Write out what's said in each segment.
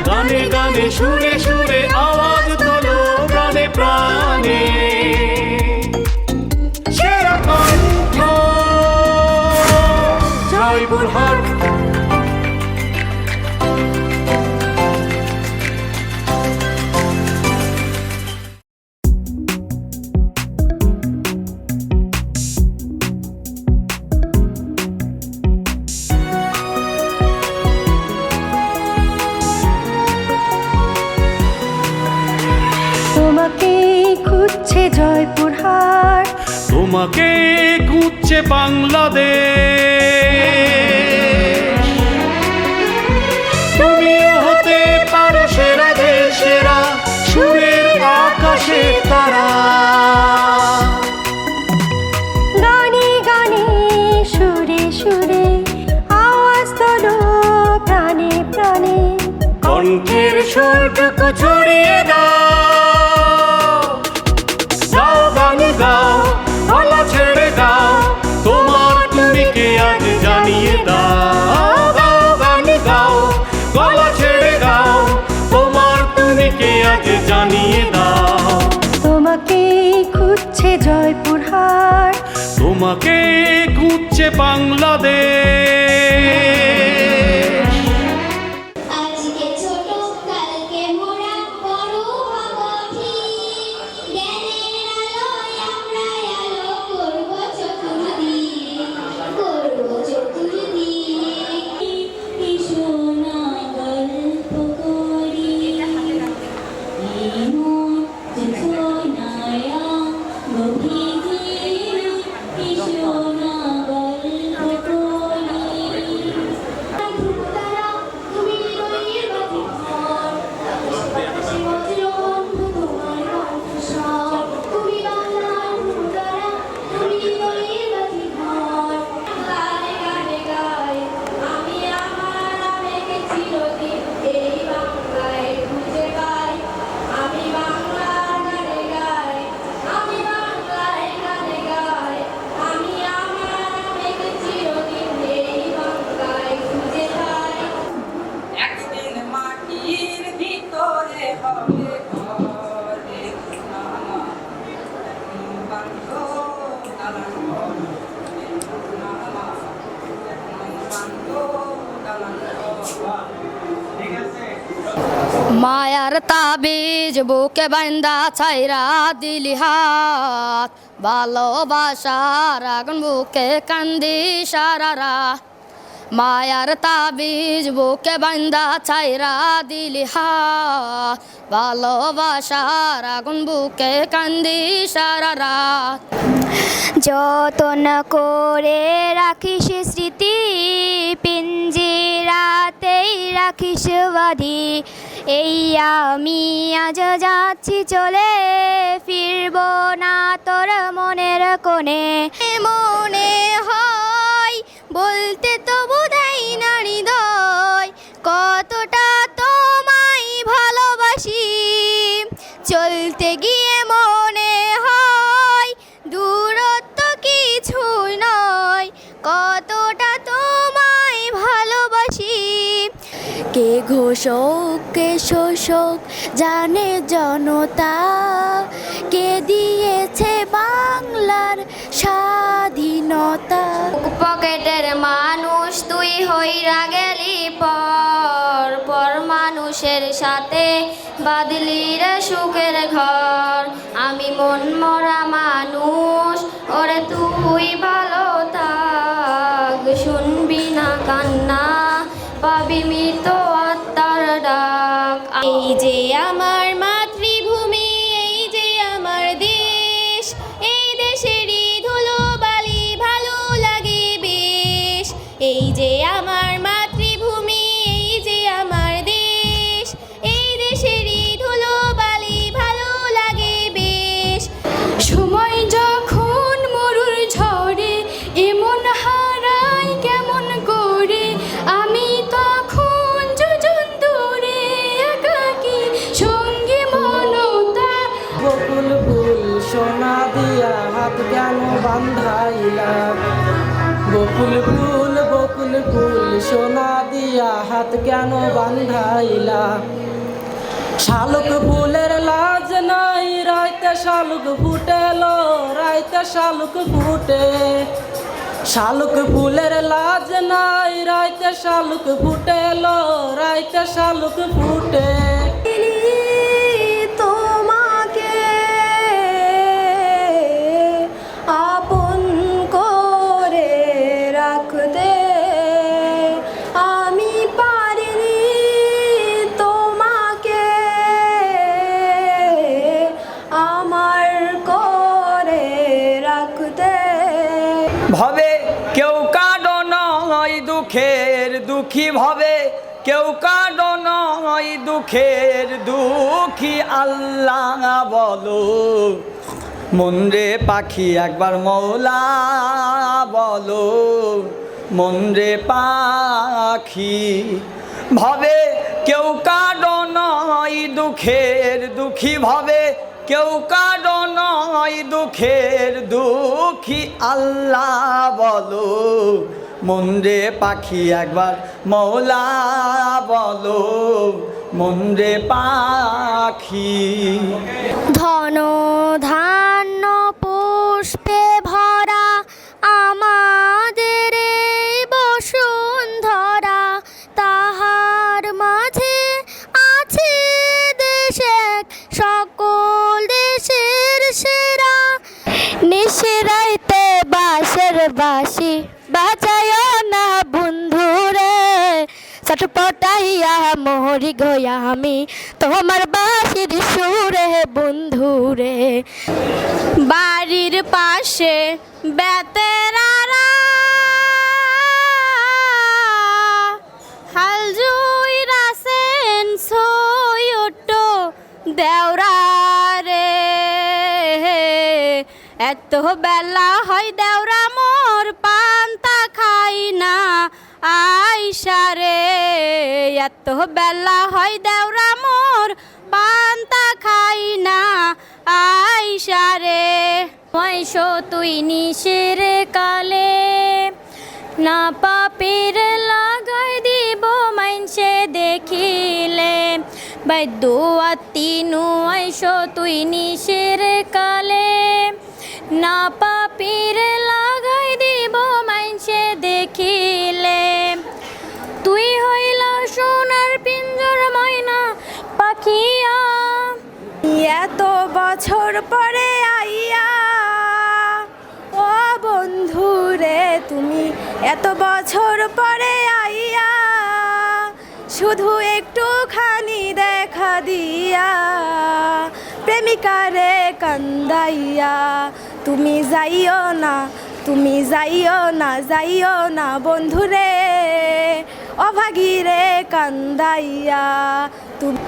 গানে গানে সুরে সুরে আওয়াজ তোলো প্রাণে প্রাণে সেরা কণ্ঠ জয়পুরহাট। তোমাকে খুঁজছে জয়পুরহাট, তোমাকে খুঁজছে বাংলাদেশ। তুমিও হতে পারো সেরা দেশ সেরা, সুরের আকাশে তারা। গানে গানে সুরে সুরে আওয়াজ তোলো প্রাণে প্রাণে। কণ্ঠের সুরটুকু ছড়িয়ে দাও, গাও গান গাও, গলা ছেড়ে দাও, তোমার তুমিকে আজ জানিয়ে দাও। গাও গান গাও, গলা ছেড়ে দাও, তোমার তুমিকে আজ জানিয়ে দাও। তোমাকে খুঁজছে জয়পুরহাট, তোমাকে খুঁজছে বাংলাদেশ। আজকে ছোট কালকে মোরা বড় হব ঠিক, জ্ঞানের আলোয় আমরা আলো করব চতুর্দিক, করব চতুর্দিক। সোনা গল্প করি সোনায় গভীর সোনা গল্প করি। তারা তুমি রইর বাতি ঘর, আকাশে বজ্র বন্ধু তোমার কণ্ঠস্বর। তুমি বাংলার তারা, তুমি রইর বাতি ঘর। গানে গানে গাই আমি আমার আবেগে চিরদিন, এই বাংলায় খুঁজে পাই। আমি বাংলার গানে গাই, আমি বাংলায় গানে গাই, আমি আমার আবেগে চিরদিন, এই বাংলায় খুঁজে পাই। একদিন মাটির ভিতরে হবে ঘর, দেখো না বান্ধ দালান ঘর, দেখো না বান্ধ দালান ঘর। মায়ার তাবিজ বুকে বান্দা ছাইরা দিলি হাত, ভালোবাসার আগুন বুকে কান্দি সারারা। মায়ার তাবিজ বুকে বান্দা ছাইরা দিলি হাত, ভালোবাসার আগুন বুকে কান্দি সারারা। যতন করে রাখিস স্মৃতি, পিঞ্জিরাতেই রাখিস বাঁধি। এই আমি আজ যাচ্ছি চলে, ফিরব না তোর মনের কোণে। মনে হয় বলতে তো বোধহয় না হৃদয়, কতটা তোমায় ভালোবাসি। চলতে গিয়ে মনে হয় দূরত্ব কিছুই নয়, কতটা তোমায় ভালোবাসি। কে ঘোষক কে শোষক জানে জনতা, কে দিয়েছে বাংলার স্বাধীনতা। পকেটের মানুষ তুই হইরা গেলি পর, পর মানুষের সাথে বাঁধলি রে সুখের ঘর। আমি মন মরা মানুষ, ওরে তুই ভালো থাক, শুনবি না কান্না, পাবি মৃত আত্মার ডাক। এই যে আমার মাতৃভূমি, এই যে আমার দেশ, এই দেশেরই ধুলো বালি ভালো লাগে বেশ। এই যে আমার মাতৃভূমি, এই যে আমার দেশ, এই দেশেরই ধুলো বালি ভালো লাগে বেশ। সময় যখন মরুর ঝড়ে এমন হারাই কেমন করে, আমি তখন যোজন দূরে একাকী সঙ্গে মনতা। বকুল ফুল সোনা দিয়া হাত কেন বান্ধাইলা, বকুল ফুল সোনা দিয়া হাত কেন বান্ধাইলা শালুক ফুলের লাজ নাই রাইতে শালুক ফুটেলো রাইতে শালুক ফুটে শালুক ফুলের লাজ নাই রাইতে শালুক ফুটেলো রাইতে শালুক ফুটে তোমাকে আপন করে রাখতে আমি পারিনি তোমাকে আমার করে রাখতে ভবে কেউ কাঁদো নয় দুঃখের দুঃখী ভবে কেউ কাঁদো নয় দুঃখের দুঃখী আল্লাহ বলো মন রে পাখি একবার মৌলা বলো মন রে পাখি ভবে কেউ কাঁদো নয় দুঃখের দুঃখী ভবে কেউ কাঁদো নয় দুঃখের দুঃখী আল্লাহ বলো মন রে পাখি একবার মৌলা বলো মন রে পাখি ধন ধান্য পুষ্পে ভরা আমাদের এই বসুন্ধরা তাহার মাঝে আছে দেশে সকল দেশের সেরা নিশিরাইতে বাঁশের বাঁশি বাজায় না বন্ধুরে চটপটাইয়া মোহরি গয়া আমি তোমার বাঁশির সুরে বন্ধুরে বাড়ির পাশে বেতেরারা হাল জুই রাসেন সৈয়ট দেওরা রে এত বেলা হয় দেওরা মোর পান্তা খাই না আইসা রে এত বেলা হয় দেওরা মোর পান্তা খাই না আইসা রে পয়সো তুই নিশের কালে না পাপের লাগাই দিব মাইনসে দেখিলে বৈদ্যুয়াতি নুয়াইশো তুই নিশের কালে না পাপের লাগাই দিব মাইনসে দেখিলে তুই হইলা সোনার পিঞ্জর ময়না পাখিয়া এত বছর পরে আইয়া ও বন্ধু রে তুমি এত বছর পরে আইয়া শুধু একটুখানি দেখা দিয়া প্রেমিকারে কান্দাইয়া তুমি যাইও না তুমি যাইও না বন্ধুরে অভাগীরে কান্দাইয়া তুমি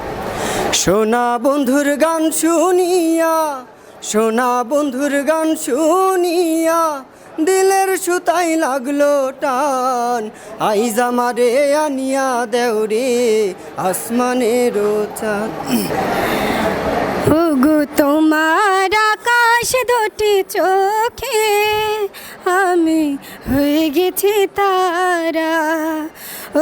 সোনা বন্ধুর গান শুনিয়া সোনা বন্ধুর গান শুনিয়া দিলের সুতাই লাগলো টান আইজ আমারে আনিয়া দেওরে আসমানের চাঁদ ওগো তোমার আকাশ দুটি চোখে আমি হয়ে গেছি তারা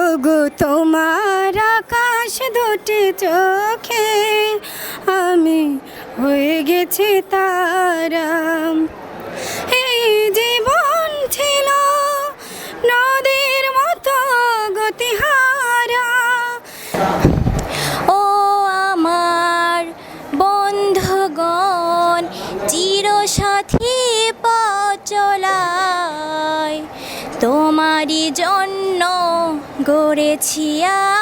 ওগো তোমার আকাশ দুটি চোখে আমি হয়ে গেছি তারা এই জীবন ছিল নদীর মতো গতিহারা ও আমার বন্ধুগণ চিরসাথী পথ চলায় তোমারই জন্য গড়েছি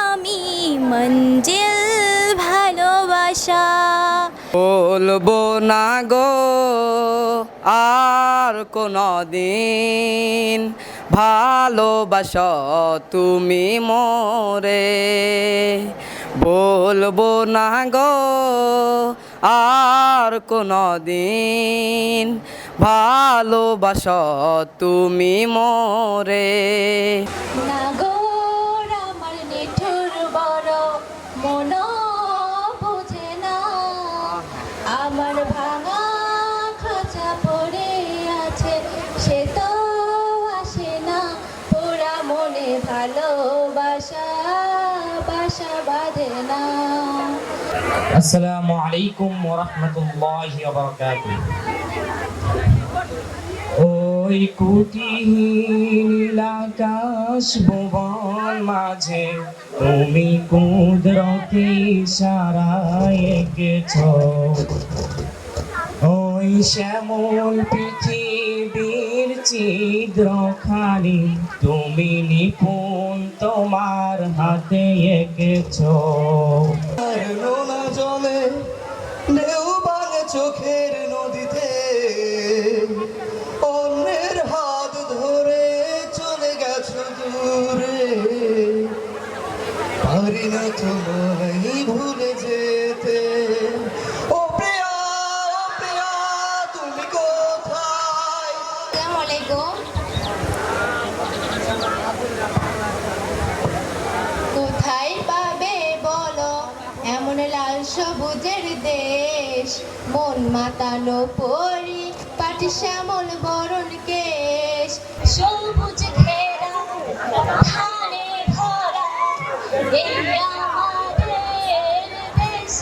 আমি মঞ্জিল ভালোবাসা বলবো না গো আর কোনো দিন ভালোবাসো তুমি মোরে বলবো না গো আর কোনো দিন ভালোবাসো তুমি মোরে নাগর আমার নিঠুর বড় মন বুঝে না আমার ভাঙা খাঁচা পড়ে আছে সে তো আসে না পোড়া মনে ভালোবাসা বাসা বাঁধে না। আসসালামু আলাইকুম ওয়া রাহমাতুল্লাহি ওয়া বারাকাতুহু। ওই কুটিহীন আকাশ ভুবন মাঝে তুমি কুদরতি ইশারায় এঁকেছ। ওই শ্যামল পৃথিবীর ছিদ্রখানি তুমি নিপুণ তোমার হাতে এঁকেছ। নোনা জলে ঢেউ ভাঙে চোখের নদীতে, অন্যের হাত ধরে চলে গেছো দূরে, পারি না তোমায় ভুলে যেতে। ও প্রিয়া, ও প্রিয়া, তুমি কোথায়? আসসালামু আলাইকুম। কোথায় পাবে বলো এমন লাল সবুজের দেশ, মন মাতানো পরি পাটি শ্যামল বরণ কেশ, সবুজ ঘেরা ধানে ভরা এই আমাদের দেশ।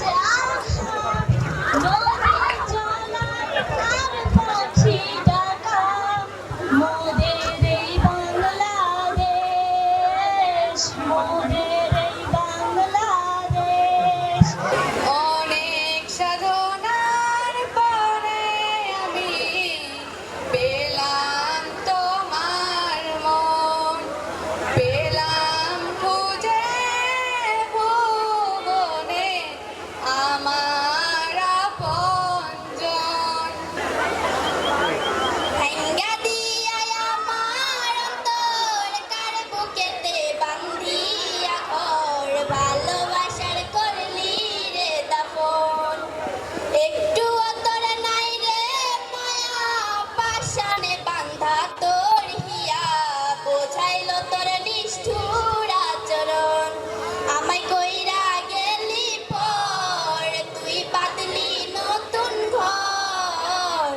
নদী জলায় আর পাখি ডাকা মোদের এই বাংলাদেশ, মোদের এই বাংলাদেশ। অনেক সাধনার পরে আমি পেলাম তোমার মন, পেলাম খুঁজে ভুবনে আমার আপনজন। ভাঙ্গা দিয়া আমার অন্তর কার বুকেতে বান্ধিয়া ঘর, ভালোবাসার করলি রে দাফন। একটু অন্তর নাই রে মায়া, পাশানে বান্ধা তোর হিয়া, বোঝাইল তোর নিষ্ঠুর আচরণ। আমায় কইরা গেলি পর, তুই বাঁধলি নতুন ঘর,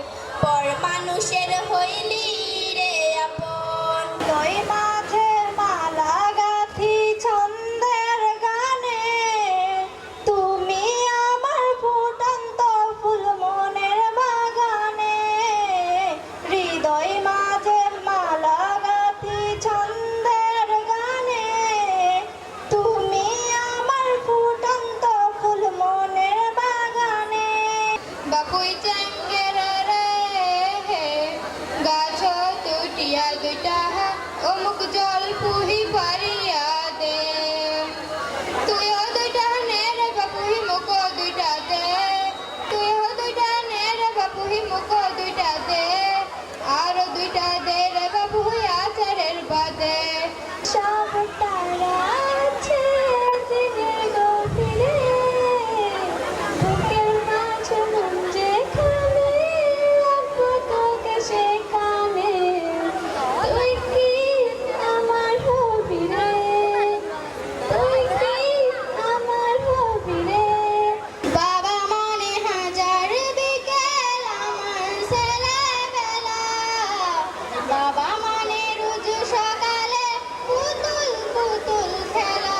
পর মানুষের হইলি রে আপন। তুই মাঝে মালা গাথি ছন্দের গানে, তুমি আমার ফুটন্ত ফুল মনের বাগানে। হৃদয় মাঝে মালা গাথি ছন্দের গানে, তুমি আমার ফুটন্ত ফুল মনের বাগানে। বাকুই চাঙ্গের রে গাছ দুটিয়া দুইটা, অমুক জল পুহি পারিয়া দে। তুইও দুইটা নে রে বাপুহি মুখ দুইটা দে, তুইও দুইটা নে রে বাপুহি মুখ দুইটা দে, আর দুইটা দে রে বাপুহি আচারের বাদে। সব তারা আছে দিনের গভীরে, বুকের মাঝে মন যেখানে, রাখবো তোকে সেখানে। তুই কি আমার হবি রে, তুই কি আমার হবি রে। বাবা মানে হাজার বিকেল আমার ছেলেবেলা, বাবা মানে রোজ সকালে পুতুল পুতুল খেলা।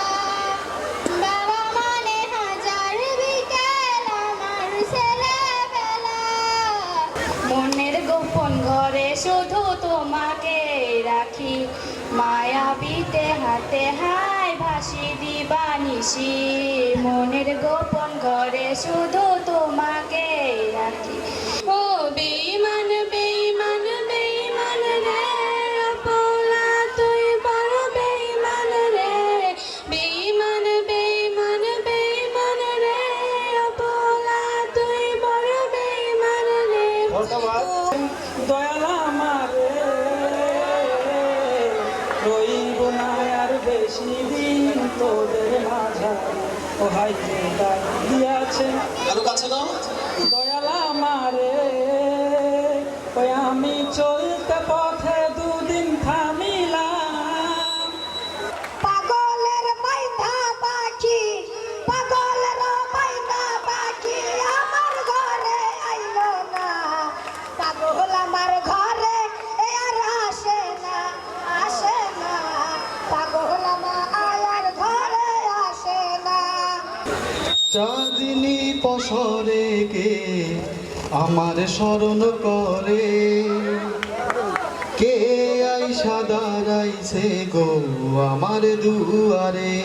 বাবা মানে হাজার বিকেল আমার ছেলেবেলা, মনের গোপন ঘরে শুধু তোমাকে রাখি, মায়াবিতে হাতে হায় ভাসি দিবানিসি। মনের গোপন ঘরে শুধু তোমাকে রাখি। ও বেঈমান বেঈমান বেঈমান রে আপনা, তুই বড় বেঈমান রে। বেঈমান বেঈমান বেঈমান রে আপনা, তুই বড় বেঈমান রে। দয়াল আমারে রইব না আর বেশি দিন তোদের মাঝারে, ও হাই যে ডাক দিয়াছে আরো কাছে দাও। দয়াল আমারে, ওই আমি চলতে পথে দুদিন থামিলাম। পাগলের মাইনা পাখি, পাগলের মাইনা পাখি আমার ঘরে আইলো না, পাগল আমার ঘরে আর আসে না, আসে না। পাগল চাঁদিনী পসরে কে আমার স্মরণ করে, কে আইসা দাঁড়াইছে গো আমার দুয়ারে।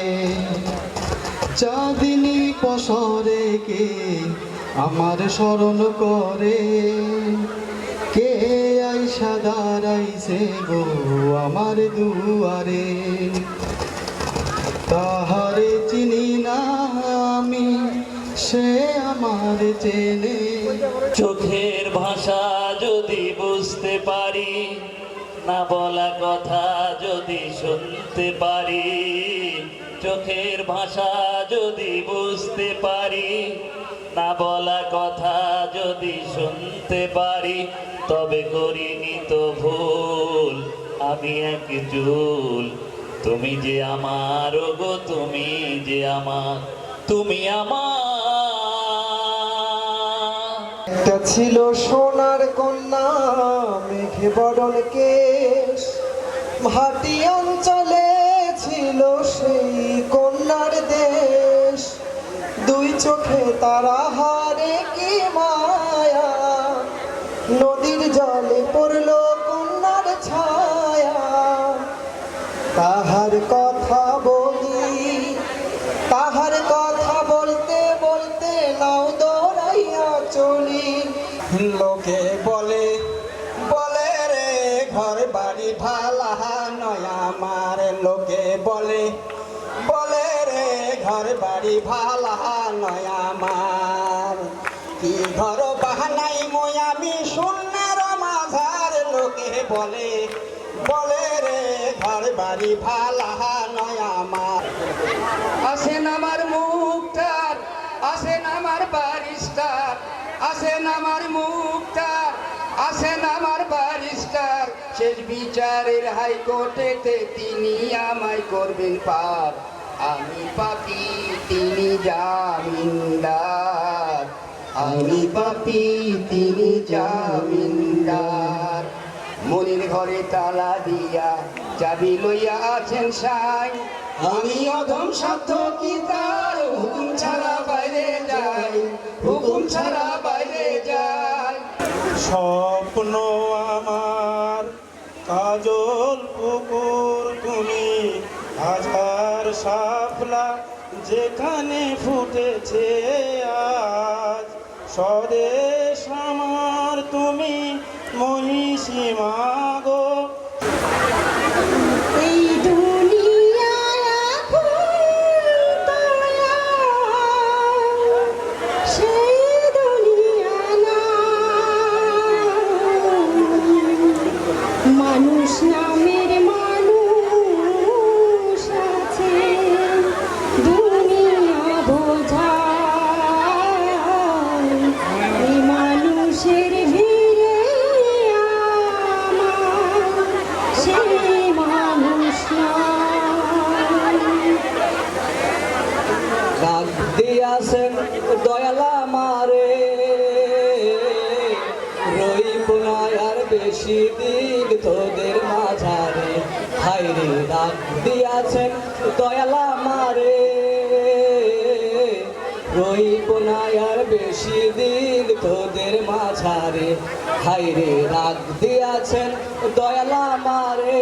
চাঁদিনী পসরে কে আমার স্মরণ করে, কে আইসা দাঁড়াইছে গো আমার দুয়ারে। তাহারে চিনি না আমি, সে আমার চেনে। চোখের ভাষা যদি বুঝতে পারি, না বলা কথা যদি শুনতে পারি, চোখের ভাষা যদি বুঝতে পারি, না বলা কথা যদি শুনতে পারি, তবে করিনি তো ভুল আমি এক চুল। তুমি যে আমার গো, তুমি যে আমার, তুমি আমার। একটা ছিল সোনার কন্যা মেঘে বরণ কেশ, ভাটি অঞ্চলে ছিল সেই কন্যার দেশ। দুই চোখে তারা হারে কি মায়া, নদীর জলে পড়ল কন্যার ছায়া। তাহার কথা বলি, তাহার কথা বলতে বলতে নাও দৌড়াইয়া চলি। লোকে বলে বলে রে ঘর বাড়ি ভালা নয় আমার, লোকে বলে বলে রে ঘর বাড়ি ভালা নয় আমার। কি ঘর বাহানাই মই আমি শূন্যের মাঝার, লোকে বলে বলে রে ঘর বাড়ি ভালা নয় আমার। আসেন আমার মুক্তার, আসেন আমার বারিস্টার, আসেন আমার মুক্তার, আসেন আমার বারিস্টার। শেষ বিচারের হাইকোর্টেতে তিনি আমায় করবেন পার। আমি পাপী তিনি জামিনদার, আমি পাপী তিনি জামিনদার। মনির ঘরে তালা দিয়া চাবি লইয়া আছেন সাই, আমি অধম সাধ্য কি তার হুকুম ছাড়া বাইরে যাই, হুকুম ছাড়া বাইরে যাই। স্বপ্ন আমার কাজল পুকুর তুমি, হাজার শাপলা যেখানে ফুটেছে আজ। স্বদেশ আমার তুমি মহিষীমা গো। এই দুনিয়ায় এখন দয়া, সেই দুনিয়া না। মানুষ নামের মানুষ আছে, দুনিয়া বোঝায়। এই মানুষের ভিড়ে আমার সেই মানুষ নাই। রাগ দিয়াছেন দয়ালা মারে, রইব না আর বেশি দিন তোদের মাঝারে। হাইরে রাগ দিয়াছেন দয়ালা মারে, রইব না আর বেশি দিন তোদের মাঝারে। হাইরে রাগ দিয়াছেন দয়ালা মারে।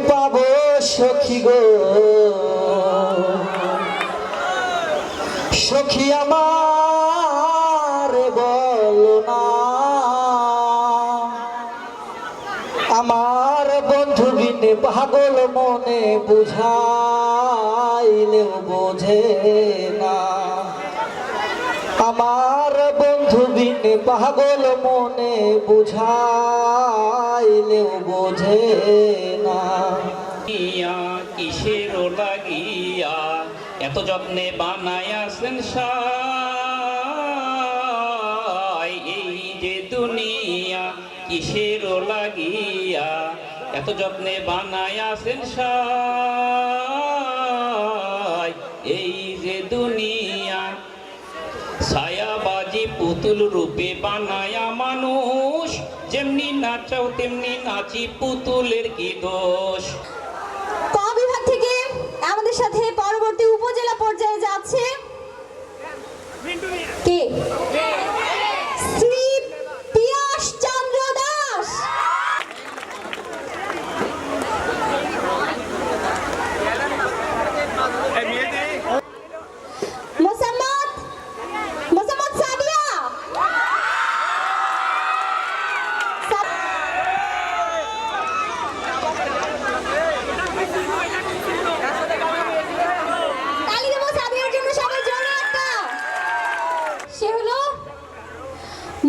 পাবো সখী গো সখী আমার বলো না, আমার বন্ধু বিনে পাগল মনে বুঝাইলেও বোঝে না, আমার বন্ধু বিনে পাগল মনে বুঝাইলেও বোঝে না। কিসের লাগিয়া এত যত্নে বানায়াছেন সাই, এই যে দুনিয়া কিসের লাগিয়া এত যত্নে বানায়াছেন সাই, এই যে দুনিয়া ছায়াবাজি পুতুল রূপে বানায়া মানুষ, যেমনি নাচাও তেমনি নাচি পুতুলের কি দোষ। ক বিভাগ থেকে আমাদের সাথে পরবর্তী উপজেলা পর্যায়ে যাচ্ছে কে? শ্রী পিয়াস চন্দ্র দাস। মোসাম্মদ সাদিয়া। তালি দেবো সাদিয়ার জন্য সবাই জোরে একটা। সে হলো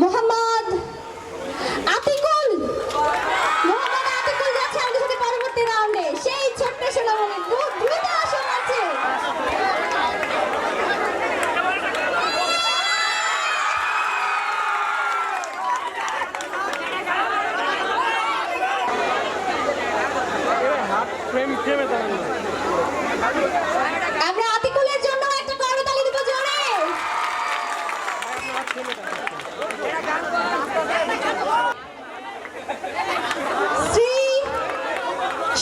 মোহাম্মদ আতিকুল। মোহাম্মদ আতিকুল যাচ্ছে আমাদের সাথে পরবর্তী রাউন্ডে। সেই ছোট্ট সোনামণি দ্রুত আসন আছে। আমরা আতিকুলের জন্য একটা করতালি দিব জোরে। শ্রী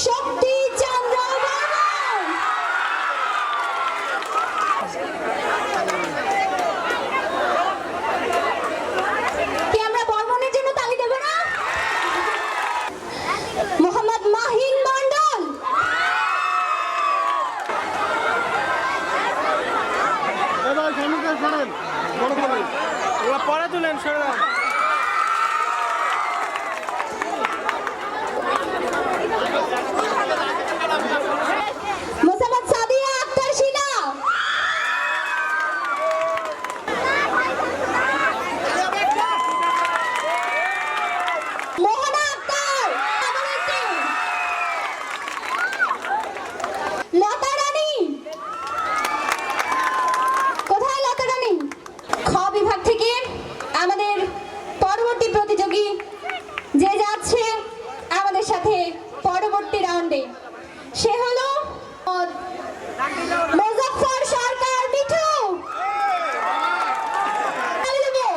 শক্তি চন্দ্র বর্মন। কি আমরা বর্মনের জন্য তালি দেব না? মোহাম্মদ মাহিন মন্ডল। পরে তুলেন সরেন। মোসাম্মদ সাদিয়া আক্তার শিলা। মোহনা আক্তার। লতা রানী। কোথায় লতা রানী? খ বিভাগ থেকে আমাদের পরবর্তী প্রতিযোগী যে যাচ্ছে আমাদের সাথে পরবর্তী রাউন্ডে, সে হলো মুজাফফর সরকার মিঠু। তালি দেবো।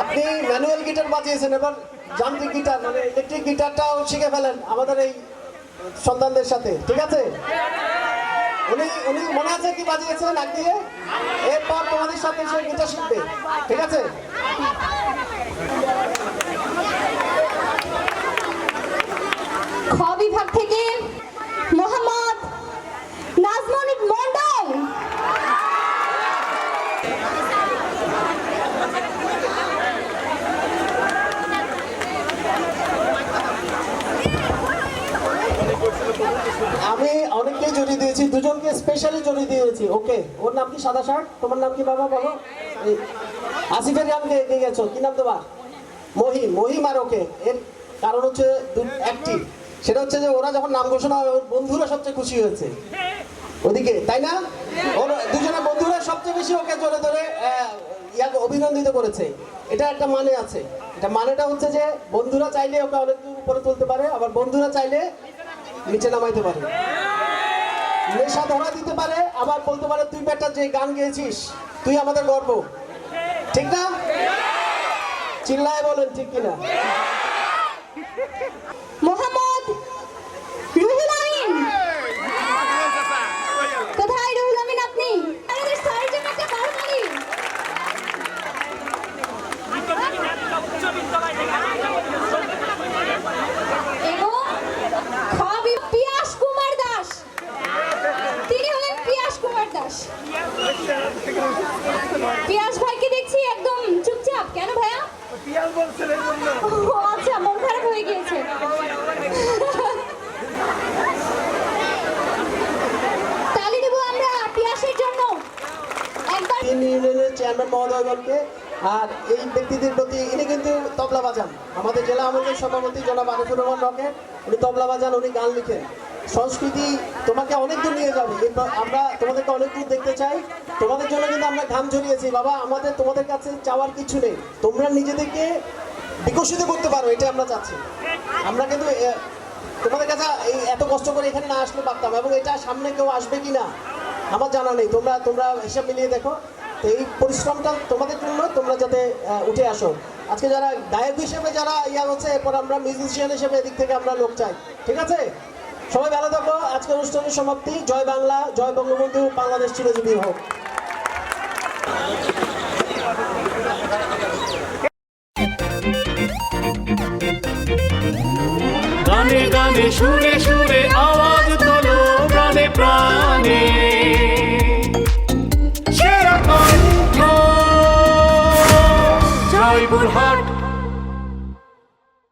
আপনি ম্যানুয়াল গিটার বাজিয়েছেন, এবার যান্ত্রিক গিটার মানে ইলেকট্রিক গিটারটাও শিখে ফেলেন আমাদের এই সন্তানদের সাথে, ঠিক আছে? উনি উনি মনে আছে কি বাজিয়েছেন আগ দিয়ে? এরপর তোমাদের সাথে সে গিটার শিখবে, ঠিক আছে? খ বিভাগ থেকে মোহাম্মদ নাজমুল মন্ডল। আমি অনেককেই জড়িয়ে দিয়েছি, দুজনকে স্পেশালি জড়িয়ে দিয়েছি। ওকে, ওর নাম কি? সাদা শার্ট। তোমার নাম কি বাবা বলো? আসিফের নামকে এগিয়ে গেছো, কি নাম তোমার? মহিম। মহিম আর ওকে, এর কারণ হচ্ছে একটি, সেটা হচ্ছে যে ওরা যখন নাম ঘোষণা হয় ওর বন্ধুরা সবচেয়ে খুশি হয়েছে ওদিকে, তাই না? ওর দুজনের বন্ধুরা সবচেয়ে বেশি ওকে জোরে ধরে ইয়াকে অভিনন্দিত করেছে। এটা একটা মানে আছে। এটা মানেটা হচ্ছে যে বন্ধুরা চাইলে ওকে অনেক দূর উপরে তুলতে পারে, আবার বন্ধুরা চাইলে নিচে নামাইতে পারে, নেশা ধরা দিতে পারে, আবার বলতে পারে তুই বেটা যে গান গেয়েছিস তুই আমাদের গর্ব, ঠিক না? চিল্লায় বলেন ঠিক কিনা? মোহাম্মদ রুহুল আমিন। কোথায় রুহুল আমিন আপনি? আমাদের স্যারের জন্য একটা করতালি। এবং পিয়াস কুমার দাস। ও আচ্ছা, মন খারাপ হয়ে গিয়েছে। তালি দেবো আমরা পিয়াসের জন্য একবার। তিন ইউনিয়নের চেয়ারম্যান মহোদয়গণকে। আর এই ব্যক্তিদের প্রতি, ইনি কিন্তু তবলা বাজান, আমাদের জেলা আমাদের সভাপতি জনাব আরিফুর রহমান রকেট, উনি তবলা বাজান, উনি গান লিখেন। সংস্কৃতি তোমাকে অনেক দূর নিয়ে যাবে, আমরা তোমাদেরকে অনেক দূর দেখতে চাই। তোমাদের জন্য কিন্তু আমরা ঘাম ঝরিয়েছি বাবা, আমাদের তোমাদের কাছে চাওয়ার কিছু নেই, তোমরা নিজেদেরকে বিকশিত করতে পারো, এটা আমরা চাচ্ছি। আমরা কিন্তু তোমাদের কাছে এই এত কষ্ট করে এখানে না আসলে পারতাম, এবং এটা সামনে কেউ আসবে কি না আমার জানা নেই, তোমরা হিসাব মিলিয়ে দেখো। তো এই পরিশ্রমটা তোমাদের জন্য, তোমরা যাতে উঠে আসো। আজকে যারা গায়ক হিসেবে যারা হচ্ছে, এরপর আমরা মিউজিশিয়ান হিসেবে এদিক থেকে আমরা লোক চাই, ঠিক আছে? সবাই ভালো থাকো। আজকের অনুষ্ঠানের সমাপ্তি। জয় বাংলা, জয় বঙ্গবন্ধু, বাংলাদেশ চিরজীবী হোক। গানে গানে সুরে